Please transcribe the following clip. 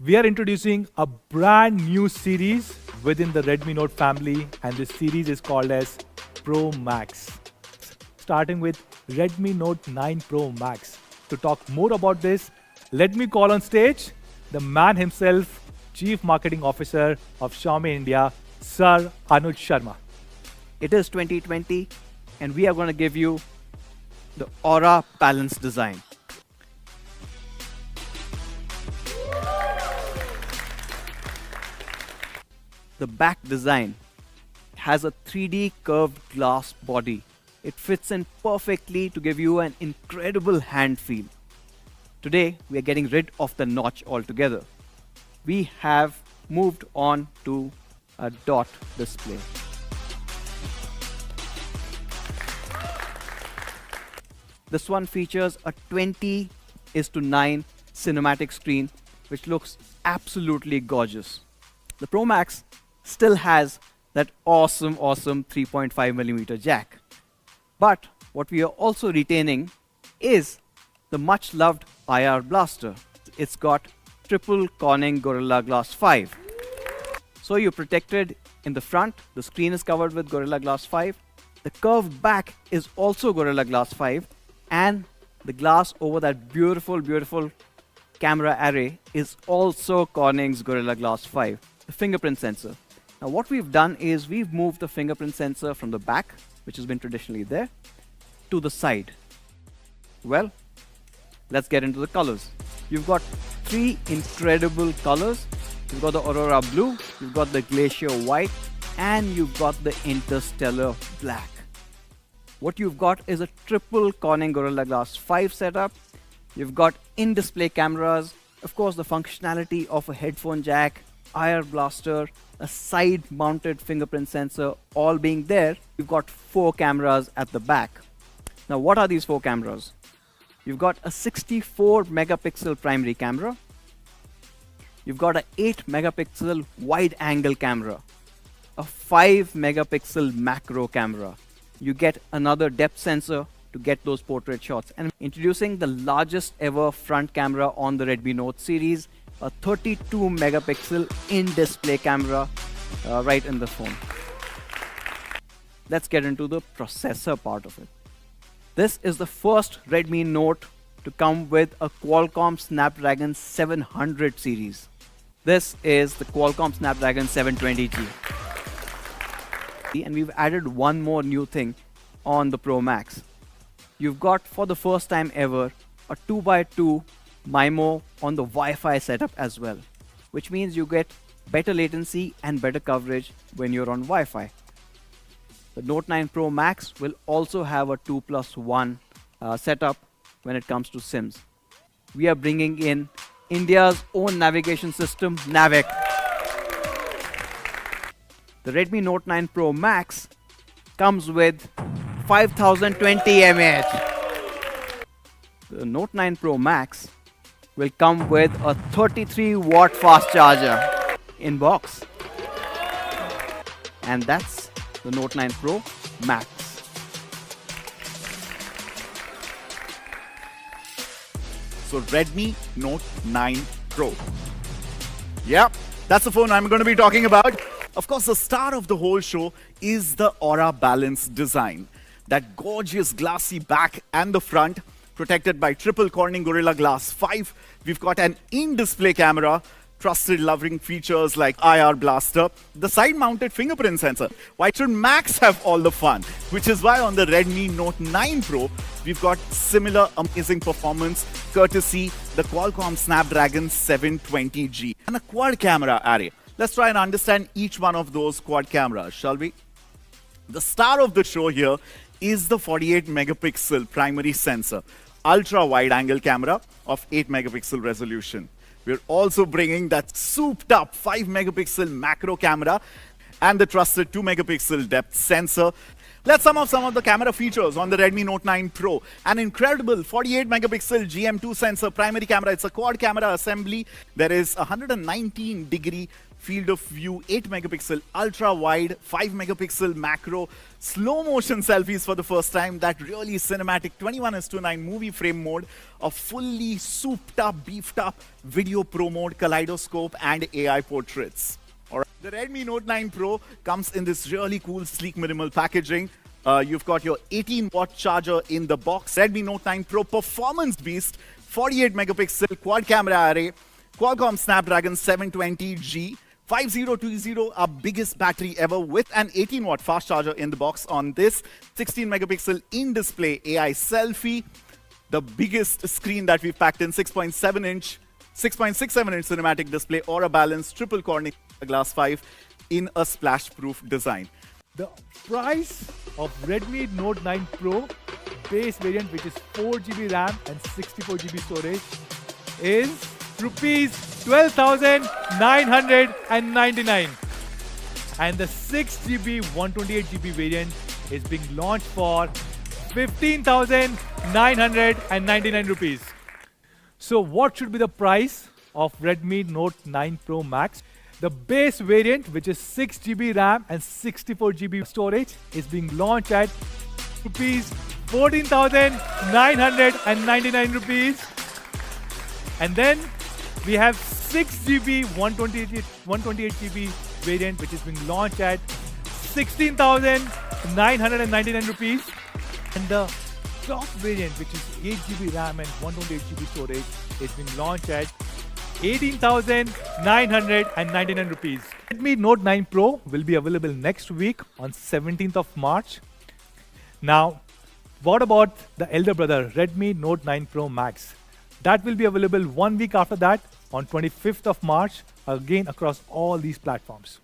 We are introducing a brand new series within the Redmi Note family, and this series is called as Pro Max. Starting with Redmi Note 9 Pro Max. To talk more about this, let me call on stage the man himself, Chief Marketing Officer of Xiaomi India, Sir Anuj Sharma. It is 2020 and we are going to give you the Aura Balance design. The back design has a 3D curved glass body. It fits in perfectly to give you an incredible hand feel. Today, we are getting rid of the notch altogether. We have moved on to a dot display. This one features a 20:9 cinematic screen, which looks absolutely gorgeous. The Pro Max still has that awesome 3.5mm jack. But what we are also retaining is the much loved IR blaster. It's got triple Corning Gorilla Glass 5. So you're protected in the front, the screen is covered with Gorilla Glass 5. The curved back is also Gorilla Glass 5, and the glass over that beautiful camera array is also Corning's Gorilla Glass 5, the fingerprint sensor. Now what we've done is we've moved the fingerprint sensor from the back, which has been traditionally there, to the side. Well, let's get into the colors. You've got three incredible colors. You've got the Aurora Blue, you've got the Glacier White, and you've got the Interstellar Black. What you've got is a triple Corning Gorilla Glass 5 setup. You've got in-display cameras, of course the functionality of a headphone jack, IR blaster, a side-mounted fingerprint sensor, all being there. You've got 4 cameras at the back. Now what are these 4 cameras? You've got a 64 megapixel primary camera. You've got an 8 megapixel wide angle camera, a 5 megapixel macro camera. You get another depth sensor to get those portrait shots. And introducing the largest ever front camera on the Redmi Note series, a 32 megapixel in-display camera right in the phone. Let's get into the processor part of it. This is the first Redmi Note to come with a Qualcomm Snapdragon 700 series. This is the Qualcomm Snapdragon 720G. And we've added one more new thing on the Pro Max. You've got, for the first time ever, a 2x2 MIMO on the Wi-Fi setup as well, which means you get better latency and better coverage when you're on Wi-Fi. The Note 9 Pro Max will also have a 2+1 setup when it comes to SIMs. We are bringing in India's own navigation system, Navic. The Redmi Note 9 Pro Max comes with 5020 mAh. The Note 9 Pro Max will come with a 33-watt fast charger in box. And that's the Note 9 Pro Max. So Redmi Note 9 Pro. Yep, that's the phone I'm going to be talking about. Of course, the star of the whole show is the Aura Balance design. That gorgeous glassy back and the front, protected by triple Corning Gorilla Glass 5. We've got an in-display camera, trusted loving features like IR blaster, the side-mounted fingerprint sensor. Why should Max have all the fun? Which is why on the Redmi Note 9 Pro, we've got similar amazing performance courtesy the Qualcomm Snapdragon 720G and a quad camera array. Let's try and understand each one of those quad cameras, shall we? The star of the show here is the 48 megapixel primary sensor, ultra wide angle camera of 8 megapixel resolution. We're also bringing that souped up 5 megapixel macro camera and the trusted 2 megapixel depth sensor. Let's sum up some of the camera features on the Redmi Note 9 Pro. An incredible 48 megapixel GM2 sensor primary camera. It's a quad camera assembly. There is a 119-degree field of view, 8 megapixel ultra wide, 5 megapixel macro, slow motion selfies for the first time, that really cinematic 21:9 movie frame mode, a fully souped up, beefed up video pro mode, kaleidoscope, and AI portraits. Alright. The Redmi Note 9 Pro comes in this really cool, sleek, minimal packaging. You've got your 18-watt charger in the box. Redmi Note 9 Pro Performance Beast, 48 megapixel quad camera array, Qualcomm Snapdragon 720G, 5020, our biggest battery ever, with an 18-watt fast charger in the box on this, 16 megapixel in-display AI selfie, the biggest screen that we've packed in, 6.67 inch cinematic display, Aura Balance, triple Corning Glass 5 in a splash-proof design. The price of Redmi Note 9 Pro base variant, which is 4GB RAM and 64GB storage, is rupees 12,999. And the 6GB 128GB variant is being launched for 15,999 rupees. So what should be the price of Redmi Note 9 Pro Max? The base variant, which is 6GB RAM and 64GB storage, is being launched at rupees 14,999 rupees. And then we have 6GB 128GB variant, which is being launched at 16,999 rupees. And the top variant, which is 8GB RAM and 128GB storage, is being launched at 18,999 rupees. Redmi Note 9 Pro will be available next week on 17th of March. Now, what about the elder brother, Redmi Note 9 Pro Max? That will be available 1 week after that on 25th of March, again across all these platforms.